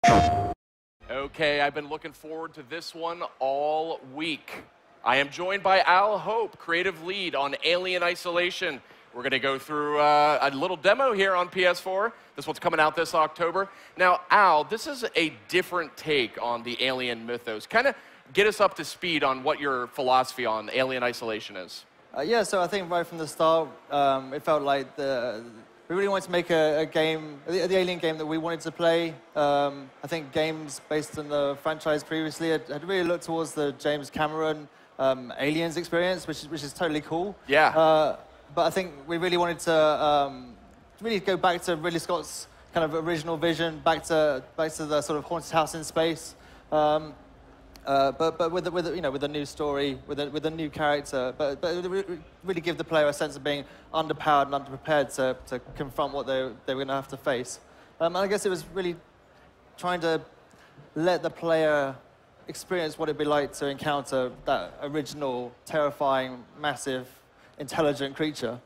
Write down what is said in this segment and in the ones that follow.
Okay, I've been looking forward to this one all week. I am joined by Al Hope, creative lead on Alien Isolation. We're going to go through a little demo here on PS4. This one's coming out this October. Now, Al, this is a different take on the Alien mythos. Kind of get us up to speed on what your philosophy on Alien Isolation is. Yeah, so I think right from the start, it felt like we really wanted to make a game, the Alien game that we wanted to play. I think games based on the franchise previously had really looked towards the James Cameron Aliens experience, which is totally cool. Yeah. But I think we really wanted to really go back to Ridley Scott's kind of original vision, back to the sort of haunted house in space. But with a new story, with a new character, but really give the player a sense of being underpowered and underprepared to confront what they were going to have to face. And I guess it was really trying to let the player experience what it'd be like to encounter that original, terrifying, massive, intelligent creature.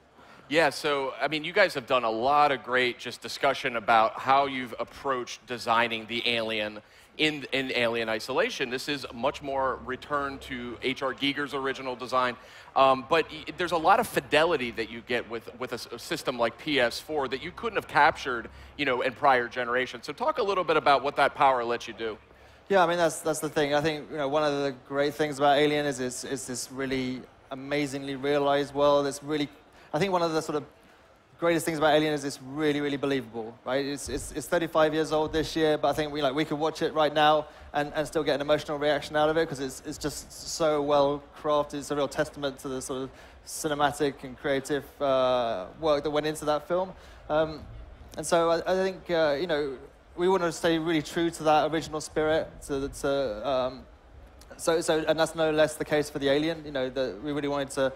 Yeah, so, I mean, you guys have done a lot of great just discussion about how you've approached designing the alien in Alien Isolation. This is much more return to H.R. Giger's original design, but there's a lot of fidelity that you get with a system like PS4 that you couldn't have captured, in prior generations. So talk a little bit about what that power lets you do. Yeah, I mean, that's the thing. I think, one of the great things about Alien is this really amazingly realized world. I think one of the sort of greatest things about Alien is it's really, really believable, right? It's 35 years old this year, but I think we could watch it right now and still get an emotional reaction out of it because it's just so well crafted. It's a real testament to the sort of cinematic and creative work that went into that film. And so I think we want to stay really true to that original spirit. And that's no less the case for the Alien. That we really wanted to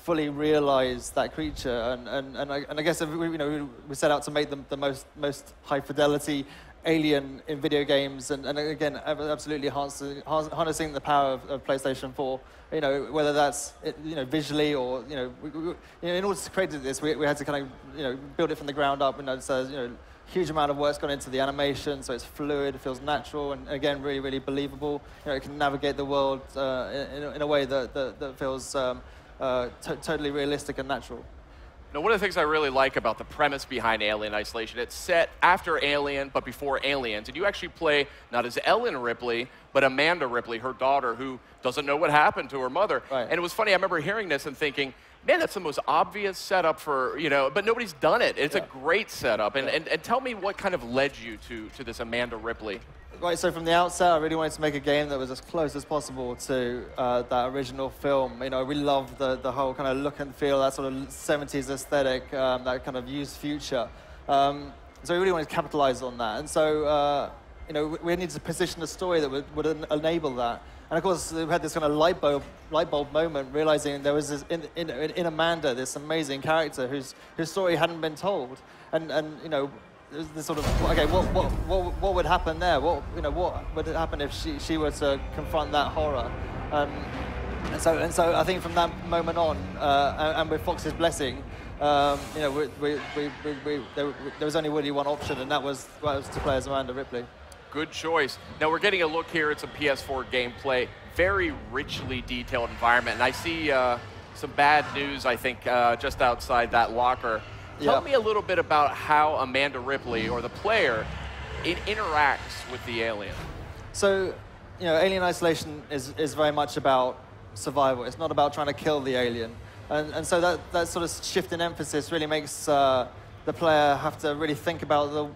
fully realize that creature, and I guess we set out to make them the most high fidelity alien in video games, and again absolutely harnessing the power of PlayStation 4. Whether that's visually or in order to create this, we had to kind of build it from the ground up, and so huge amount of work's gone into the animation, so it's fluid, it feels natural, and again really, really believable. It can navigate the world in a way that feels totally realistic and natural. Now, one of the things I really like about the premise behind Alien Isolation, it's set after Alien, but before Aliens, and you actually play not as Ellen Ripley, but Amanda Ripley, her daughter, who doesn't know what happened to her mother. Right. And it was funny, I remember hearing this and thinking, man, that's the most obvious setup for, but nobody's done it. It's a great setup. And tell me what kind of led you to this Amanda Ripley. Right, so from the outset, I really wanted to make a game that was as close as possible to that original film. We love the whole kind of look and feel, that sort of 70s aesthetic, that kind of used future. So we really wanted to capitalize on that. And so, we needed to position a story that would enable that. And of course, we had this kind of light bulb moment, realizing there was this, in Amanda, this amazing character whose story hadn't been told. And this sort of, okay, what would happen there? What would happen if she were to confront that horror? And so I think from that moment on, and with Fox's blessing, there was only really one option, and that was to play as Amanda Ripley. Good choice. Now we're getting a look here at some PS4 gameplay. Very richly detailed environment, and I see some bad news, I think, just outside that locker. Tell me a little bit about how Amanda Ripley, or the player, interacts with the alien. So, Alien Isolation is very much about survival. It's not about trying to kill the alien. And so that sort of shift in emphasis really makes the player have to really think about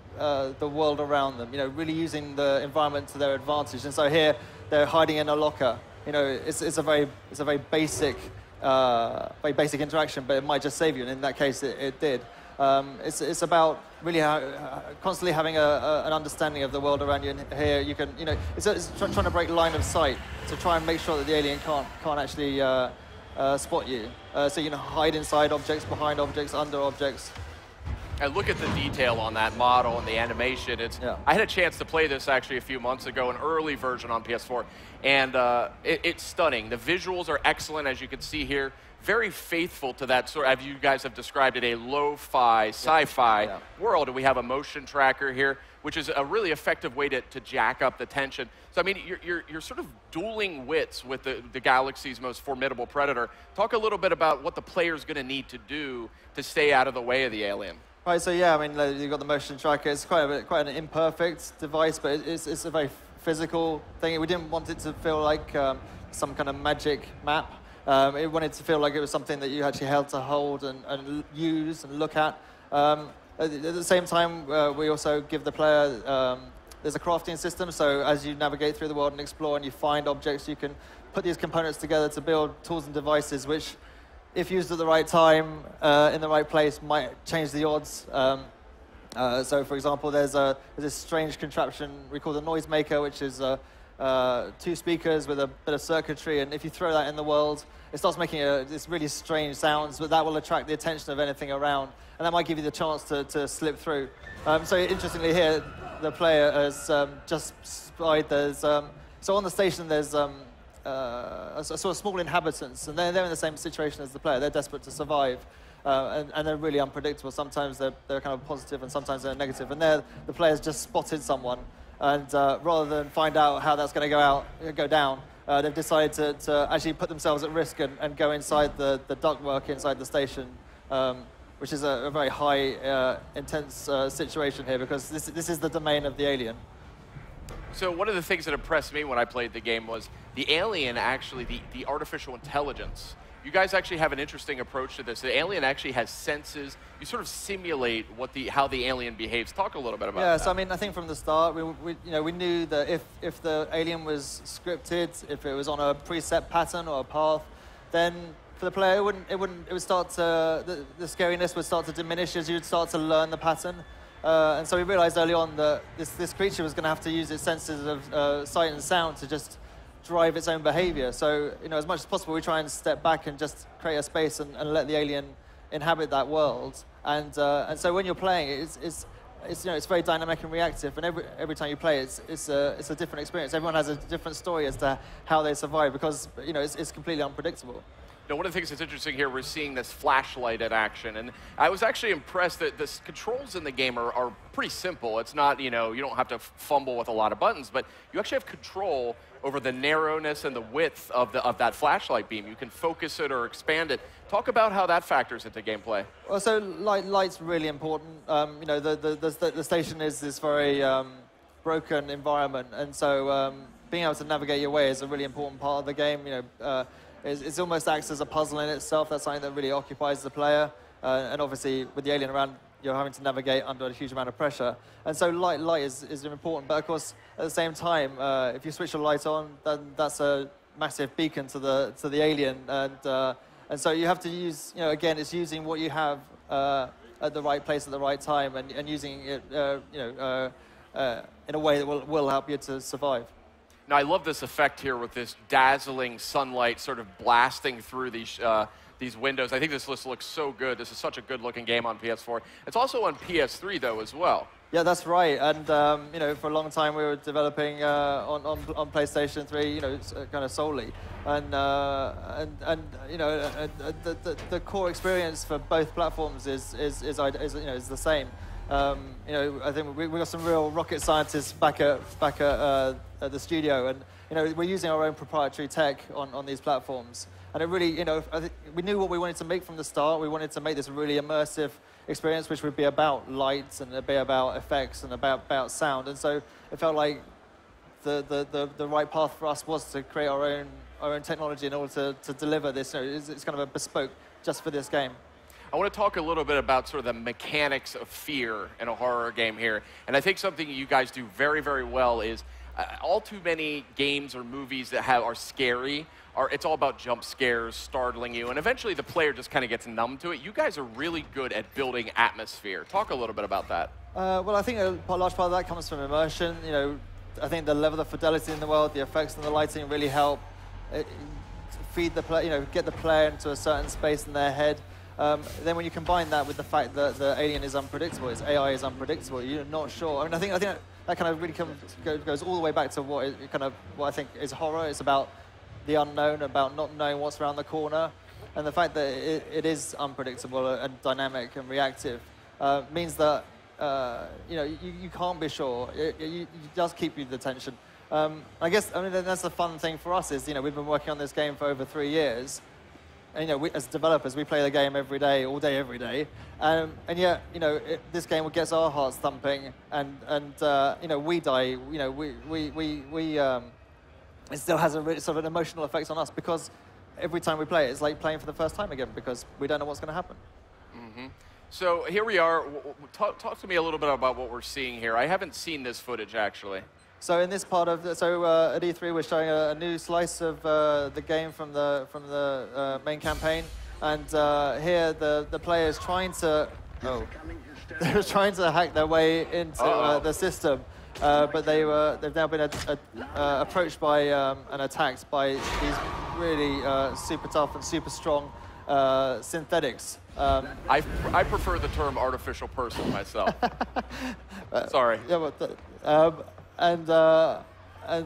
the world around them, really using the environment to their advantage. And so here, they're hiding in a locker. It's a very basic interaction, but it might just save you, and in that case, it did. It's about really constantly having an understanding of the world around you. And here you can, it's trying to break line of sight to try and make sure that the alien can't actually spot you. So you can hide inside objects, behind objects, under objects. And look at the detail on that model and the animation. I had a chance to play this actually a few months ago, an early version on PS4, and it's stunning. The visuals are excellent, as you can see here. Very faithful to that sort of, as you guys have described it, a lo-fi, sci-fi world. And we have a motion tracker here, which is a really effective way to jack up the tension. So I mean, you're sort of dueling wits with the galaxy's most formidable predator. Talk a little bit about what the player's going to need to do to stay out of the way of the alien. Right, so yeah, I mean, you've got the motion tracker. It's quite an imperfect device, but it's a very physical thing. We didn't want it to feel like some kind of magic map. It wanted to feel like it was something that you actually had to hold and use and look at. At the same time, we also give the player, there's a crafting system, so as you navigate through the world and explore and you find objects, you can put these components together to build tools and devices which, if used at the right time, in the right place, might change the odds. So, for example, there's this strange contraption we call the noisemaker, which is 2 speakers with a bit of circuitry, and if you throw that in the world, it starts making this really strange sounds, but that will attract the attention of anything around, and that might give you the chance to slip through. So, interestingly here, the player has just spied there's... so on the station, there's sort of small inhabitants, and they're in the same situation as the player. They're desperate to survive, and they're really unpredictable. Sometimes they're kind of positive, and sometimes they're negative. And the player's just spotted someone, and rather than find out how that's going to go down, they've decided to actually put themselves at risk and go inside the ductwork inside the station, which is a very high, intense situation here, because this is the domain of the alien. So one of the things that impressed me when I played the game was the alien, actually, the artificial intelligence. You guys actually have an interesting approach to this. The alien actually has senses. You sort of simulate how the alien behaves. Talk a little bit about that. Yeah, so I mean, I think from the start, we knew that if the alien was scripted, if it was on a preset pattern or a path, then for the player, it would start to, the scariness would start to diminish as you'd start to learn the pattern. And so we realized early on that this creature was going to have to use its senses of sight and sound to just drive its own behavior. So, as much as possible, we try and step back and just create a space and let the alien inhabit that world. And so when you're playing, it's very dynamic and reactive. And every time you play, it's a different experience. Everyone has a different story as to how they survive, because it's completely unpredictable. Now, one of the things that's interesting here, we're seeing this flashlight in action, and I was actually impressed that the controls in the game are pretty simple. It's not, you don't have to fumble with a lot of buttons, but you actually have control over the narrowness and the width of that flashlight beam. You can focus it or expand it. Talk about how that factors into gameplay. Well, so light's really important. The station is this very broken environment, and so being able to navigate your way is a really important part of the game. It almost acts as a puzzle in itself. That's something that really occupies the player. And obviously, with the alien around, you're having to navigate under a huge amount of pressure. And so light is important. But of course, at the same time, if you switch your light on, then that's a massive beacon to the alien. And so you have to use, again, it's using what you have at the right place at the right time, and using it, in a way that will help you to survive. Now, I love this effect here with this dazzling sunlight sort of blasting through these windows. I think this looks so good. This is such a good-looking game on PS4. It's also on PS3, though, as well. Yeah, that's right. And, for a long time, we were developing on PlayStation 3, kind of solely. And the core experience for both platforms is the same. I think we got some real rocket scientists back at the studio, and we're using our own proprietary tech on these platforms. And it really, I think we knew what we wanted to make from the start. We wanted to make this really immersive experience, which would be about lights and it'd be about effects and about sound. And so it felt like the right path for us was to create our own technology in order to deliver this. It's kind of a bespoke just for this game. I want to talk a little bit about sort of the mechanics of fear in a horror game here. And I think something you guys do very, very well is all too many games or movies that are scary, it's all about jump scares, startling you, and eventually the player just kind of gets numb to it. You guys are really good at building atmosphere. Talk a little bit about that. Well, I think a large part of that comes from immersion. I think the level of fidelity in the world, the effects and the lighting really help feed the player, get the player into a certain space in their head. Then when you combine that with the fact that the alien is unpredictable, its AI is unpredictable, you're not sure. I think that kind of really goes all the way back to what I think is horror. It's about the unknown, about not knowing what's around the corner, and the fact that it is unpredictable and dynamic and reactive means that you can't be sure. It does keep you the tension. I guess that's the fun thing for us is we've been working on this game for over 3 years, and we, as developers, we play the game every day, all day, every day, and yet this game gets our hearts thumping, and we die. It still has a really sort of an emotional effect on us because every time we play it, it's like playing for the first time again because we don't know what's going to happen. Mm-hmm. So here we are. Talk to me a little bit about what we're seeing here. I haven't seen this footage actually. So in this part of at E3, we're showing a new slice of the game from the main campaign, and here the player is trying to they're trying to hack their way into the system, but they've now been approached by and attacked by these really super tough and super strong synthetics. I prefer the term artificial person myself. Sorry. Yeah, but and like I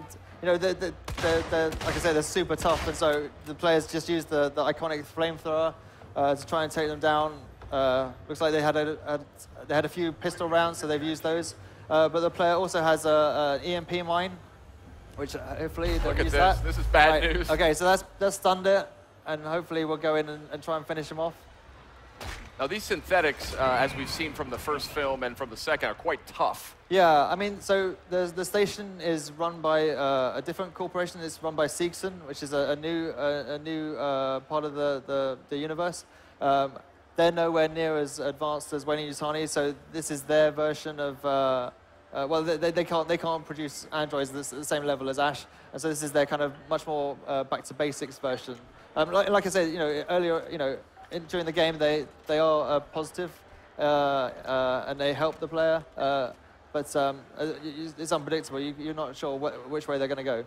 say, they're super tough, and so the players just use the iconic flamethrower to try and take them down. Looks like they had a few pistol rounds, so they've used those. But the player also has an EMP mine, which hopefully they'll use that. This is bad news. Okay, so that's stunned it, and hopefully we'll go in and try and finish them off. Now these synthetics, as we've seen from the first film and from the second, are quite tough. Yeah, I mean, so the station is run by a different corporation. It's run by Seegson, which is a new part of the universe. They're nowhere near as advanced as Weyland-Yutani, so this is their version of. Well, they can't produce androids at the same level as Ash, and so this is their kind of much more back to basics version. Like I said, earlier, during the game, they are positive, and they help the player. But it's unpredictable. You're not sure which way they're going to go.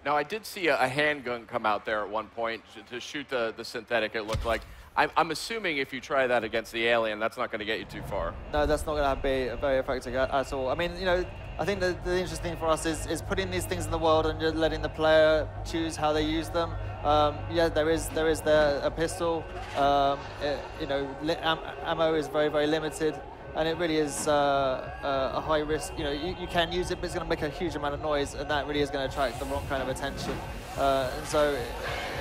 Now, I did see a handgun come out there at one point to shoot the synthetic, it looked like. I'm assuming if you try that against the alien, that's not going to get you too far. No, that's not going to be very effective at all. I mean, I think the interesting for us is putting these things in the world and just letting the player choose how they use them. Yeah, there is a pistol. Ammo is very, very limited. And it really is a high risk. You can use it, but it's going to make a huge amount of noise, and that really is going to attract the wrong kind of attention. And so,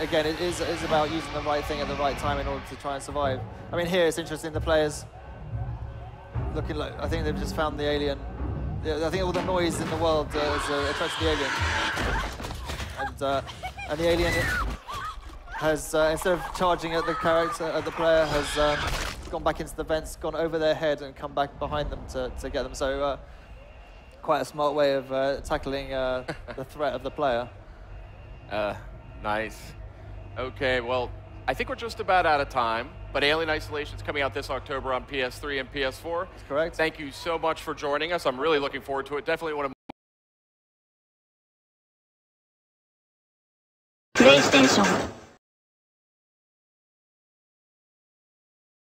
again, it is about using the right thing at the right time in order to try and survive. I mean, here it's interesting. The players looking like I think they've just found the alien. I think all the noise in the world is attracted the alien, and the alien has instead of charging at the player has. Gone back into the vents, gone over their head, and come back behind them to get them. So quite a smart way of tackling the threat of the player. Nice. Okay, well, I think we're just about out of time, but Alien Isolation is coming out this October on PS3 and PS4. That's correct. Thank you so much for joining us. I'm really looking forward to it. Definitely one of PlayStation